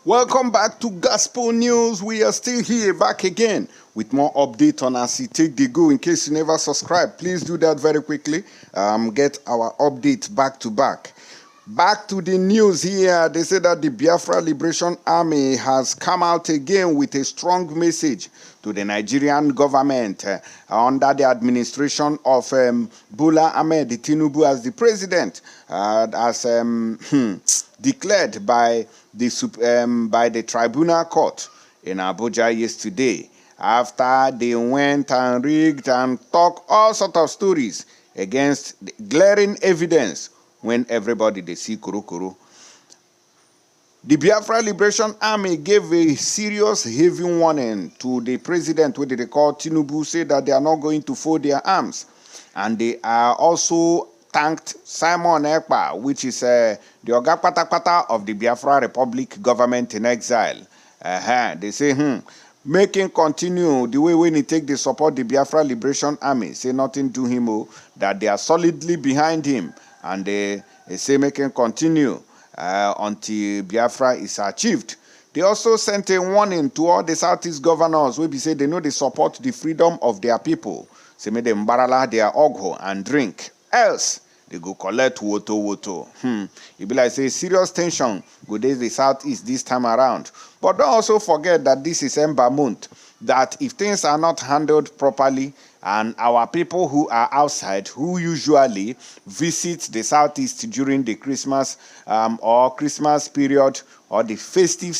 Welcome back to Gospel News. We are still here, back again with more update on as you take the go. In case you never subscribe, please do that very quickly. Get our update back to back. Back to the news here. They say that the Biafra Liberation Army has come out again with a strong message to the Nigerian government under the administration of Bola Ahmed Tinubu as the president, as declared by the tribunal court in Abuja yesterday, after they went and rigged and talked all sorts of stories against the glaring evidence when everybody they see kuru. The Biafra Liberation Army gave a serious heavy warning to the president, what they call Tinubu, say that they are not going to fold their arms. And they are also thanked Simon Ekpa, which is the Oga Patapata of the Biafra Republic government in exile. They say, making continue the way when he take the support the Biafra Liberation Army, say nothing to him, that they are solidly behind him. And they say making continue until Biafra is achieved. They also sent a warning to all the Southeast governors where they say they know they support the freedom of their people. Say make them barala their ogho and drink. Else they go collect woto. It be like say serious tension go dey the Southeast this time around. But don't also forget that this is Ember month. That if things are not handled properly, and our people who are outside, who usually visit the Southeast during the Christmas or Christmas period or the festive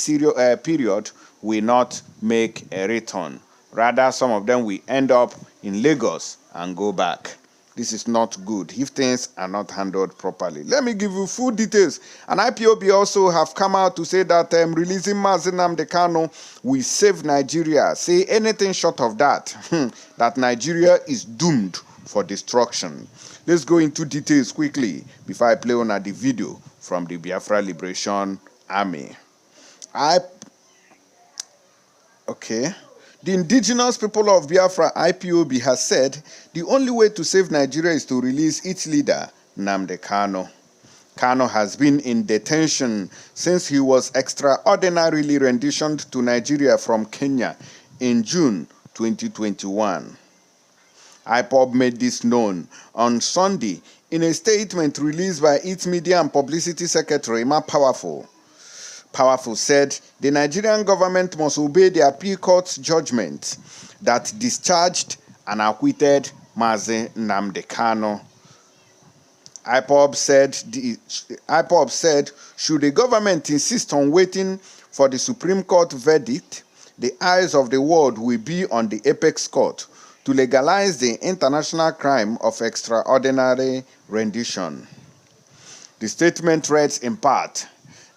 period, will not make a return. Rather, some of them will end up in Lagos and go back. This is not good if things are not handled properly. Let me give you full details. And IPOB also have come out to say that releasing Nnamdi Kanu will save Nigeria. Say anything short of that, that Nigeria is doomed for destruction. Let's go into details quickly before I play on the video from the Biafra Liberation Army. The indigenous people of Biafra, IPOB, has said the only way to save Nigeria is to release its leader, Nnamdi Kanu. Kanu has been in detention since he was extraordinarily renditioned to Nigeria from Kenya in June 2021. IPOB made this known on Sunday in a statement released by its media and publicity secretary, Ma Powerful said the Nigerian government must obey the appeal court's judgment that discharged and acquitted Mazi Nnamdi Kanu. IPOB said, should the government insist on waiting for the Supreme Court verdict, the eyes of the world will be on the apex court to legalize the international crime of extraordinary rendition. The statement reads in part,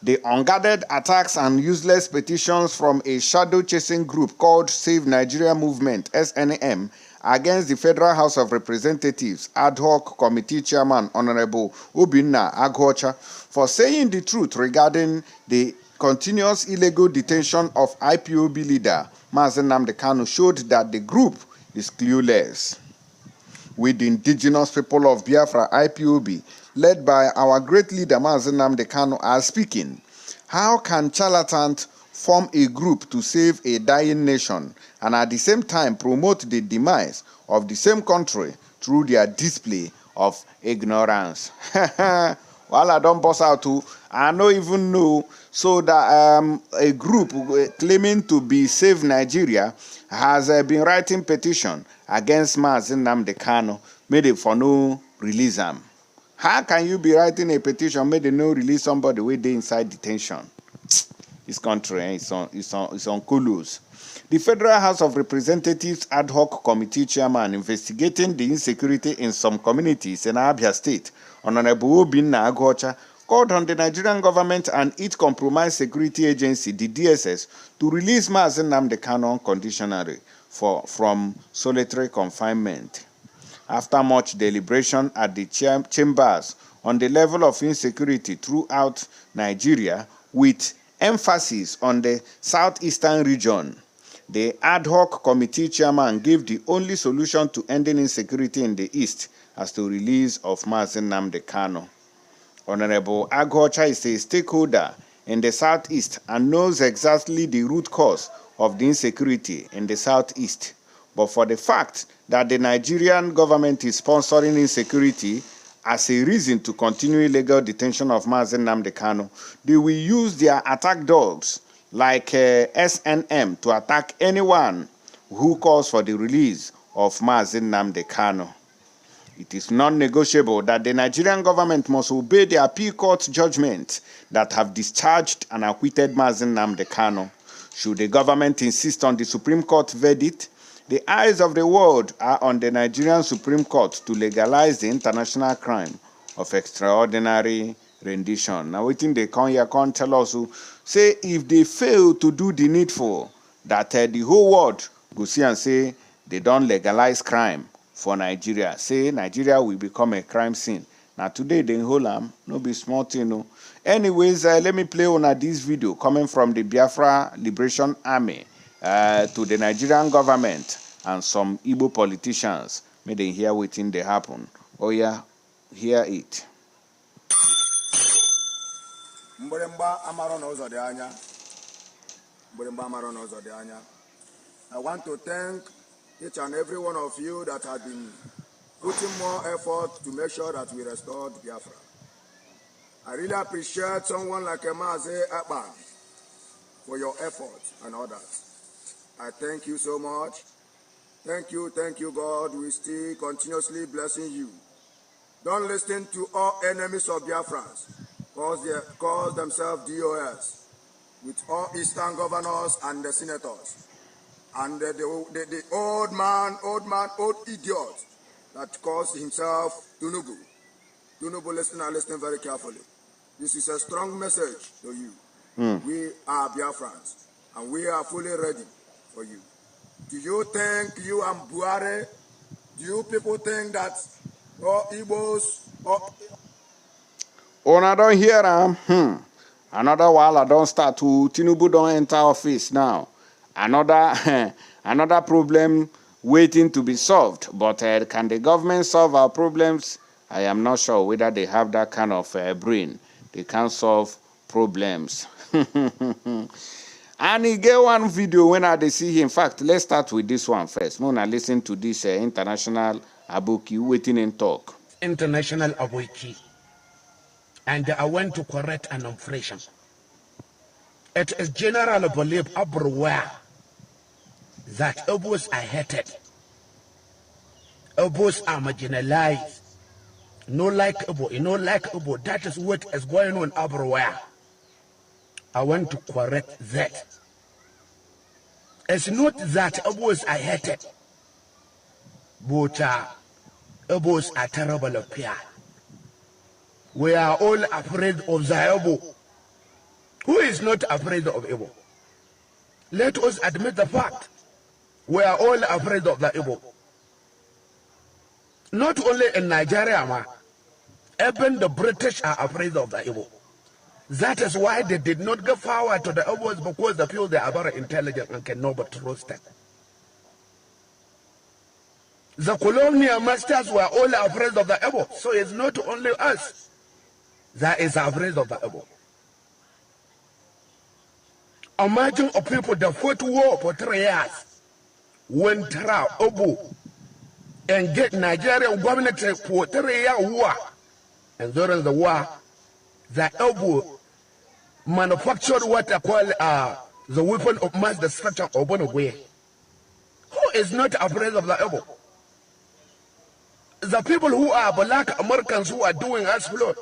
the unguarded attacks and useless petitions from a shadow-chasing group called Save Nigeria Movement, SNM, against the Federal House of Representatives Ad Hoc Committee Chairman Honorable Obinna Agwocha for saying the truth regarding the continuous illegal detention of IPOB leader Mazi Nnamdi Kanu showed that the group is clueless. With the indigenous people of Biafra, IPOB, led by our great leader Mazi Nnamdi Kanu, are speaking. How can charlatans form a group to save a dying nation and at the same time promote the demise of the same country through their display of ignorance? While I don't boss out to, I don't even know, so that a group claiming to be Save Nigeria has been writing petition against Mazi Nnamdi Kanu, made it for no release him. How can you be writing a petition made it no release somebody with the inside detention? This country is on colors. The Federal House of Representatives Ad Hoc Committee Chairman investigating the insecurity in some communities in Abia State, Honorable Obinna Agwocha, called on the Nigerian government and its compromised security agency, the DSS, to release Mazi Nnamdi Kanu unconditionally from solitary confinement. After much deliberation at the chambers on the level of insecurity throughout Nigeria, with emphasis on the southeastern region, the ad hoc committee chairman gave the only solution to ending insecurity in the east as the release of Mazi Nnamdi Kanu. Honorable Agwocha is a stakeholder in the southeast and knows exactly the root cause of the insecurity in the southeast. But for the fact that the Nigerian government is sponsoring insecurity as a reason to continue illegal detention of Nnamdi Kanu, they will use their attack dogs like SNM to attack anyone who calls for the release of Nnamdi Kanu. It is non-negotiable that the Nigerian government must obey the appeal court judgment that have discharged and acquitted Nnamdi Kanu. Should the government insist on the Supreme Court verdict, the eyes of the world are on the Nigerian Supreme Court to legalize the international crime of extraordinary rendition. Now, waiting they come here, can't tell us who say if they fail to do the needful, that the whole world go see and say they don't legalize crime for Nigeria. Say Nigeria will become a crime scene. Now today they hold them, no be small thing, no. Anyways, let me play on this video coming from the Biafra Liberation Army to the Nigerian government and some Igbo politicians. May they hear waiting they happen. Oh yeah, hear it. I want to thank each and every one of you that have been putting more effort to make sure that we restored Biafra. I really appreciate someone like Mazi Akpan for your efforts and others. I thank you so much. Thank you, God. We still continuously blessing you. Don't listen to all enemies of Biafrans, cause they call themselves DOS, with all Eastern governors and the senators. And the old idiot that calls himself Tinubu. Tinubu, listen very carefully. This is a strong message to you. We are Biafrans, and we are fully ready for you. Do you think you and Buhari, do you people think that all Igbos... Oh, I don't hear them. Another while I don't start to Tinubu don't enter office now. Another problem waiting to be solved. But can the government solve our problems? I am not sure whether they have that kind of brain. They can solve problems. And he get one video when I see him. In fact, let's start with this one first. Mona, listen to this international Abuki waiting in talk. International Abuki. And I went to correct an inflation. It is generally believed everywhere that Igbos are hated. Igbos are marginalized. No like Igbo, you know like Igbo. That is what is going on everywhere. I want to correct that. It's not that Igbos are hated, but Igbos are terrible of fear. We are all afraid of the Igbo. Who is not afraid of Igbo? Let us admit the fact. We are all afraid of the Igbo. Not only in Nigeria, even the British are afraid of the Igbo. That is why they did not give power to the Igbos, because they feel they are very intelligent and can nobody trust them. The colonial masters were all afraid of the Igbo. So it's not only us that is afraid of the Igbo. Imagine a people that fought war for 3 years, went around Igbo and get Nigerian government for 3-year war. And during the war, the Igbo manufactured what I call the weapon of mass destruction of Bonaway. Who is not afraid of the Igbo? The people who are black Americans who are doing us flood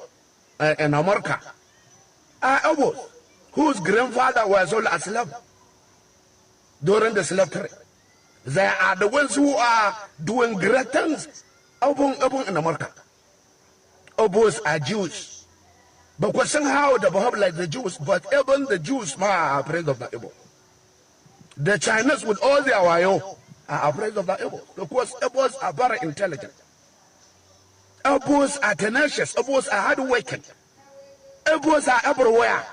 in America are Igbos, whose grandfather was all a slave during the slave trade. They are the ones who are doing great things in America. Igbos are Jews. Because somehow they behave like the Jews, but even the Jews are afraid of the Igbo. The Chinese with all their wayo are afraid of the Igbo, because Igbos are very intelligent. Igbos are tenacious, Igbos are hardworking. Igbos are everywhere.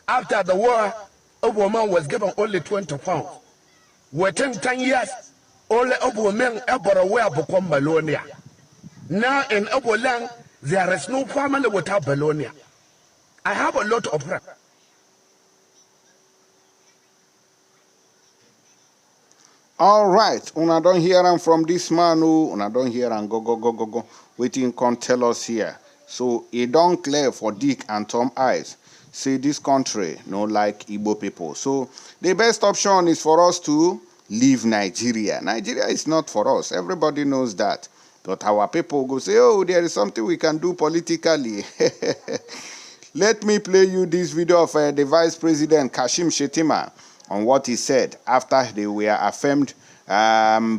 After the war, Igbo man was given only 20 pounds. Within 10 years, only Igbo men everywhere become Balonia. Now in Igbo land, there is no family without Balonia. I have a lot of friends. All right, una don't hear am from this man who una don't hear am go. Waiting can tell us here. So it don't clear for Dick and Tom eyes. Say this country no like Igbo people. So the best option is for us to leave Nigeria. Nigeria is not for us. Everybody knows that. But our people go say, oh, there is something we can do politically. Let me play you this video of the Vice President Kashim Shettima on what he said after they were affirmed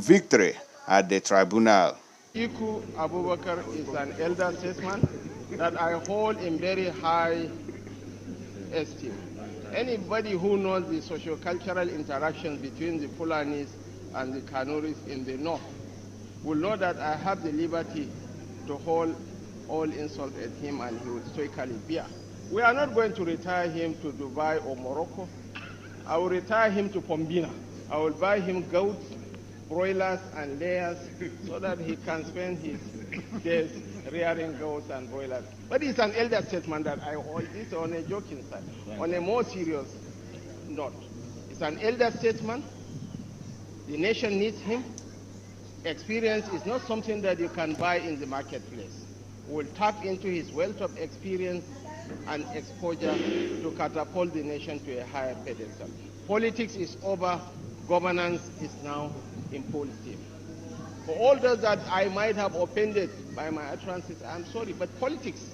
victory at the tribunal. Iku Abubakar is an elder statesman that I hold in very high esteem. Anybody who knows the socio-cultural interactions between the Fulanis and the Kanuris in the north will know that I have the liberty to hold all insults at him and he will stoically bear. We are not going to retire him to Dubai or Morocco. I will retire him to Pombina. I will buy him goats, broilers, and layers so that he can spend his days rearing goats and broilers. But it's an elder statesman that I hold this on a joking side. On a more serious note, it's an elder statesman. The nation needs him. Experience is not something that you can buy in the marketplace. We'll tap into his wealth of experience and exposure to catapult the nation to a higher pedestal. Politics is over, governance is now in full steam. For all those that I might have offended by my utterances, I'm sorry, but politics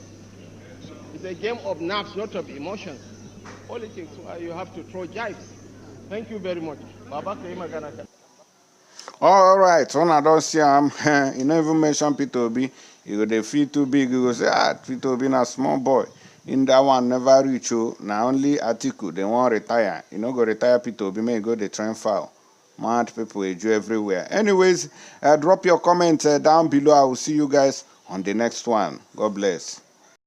is a game of nerves, not of emotions. Politics, you have to throw jibes. Thank you very much. All right, when I don't see him, you never even mention Peter Obi. You go, they feel too big. You go say, Peter Obi na small boy. In that one never reach you. Now only Atiku, they want retire. You know, go retire Peter Obi, may go the train file. Mad people enjoy everywhere. Anyways, drop your comment down below. I will see you guys on the next one. God bless.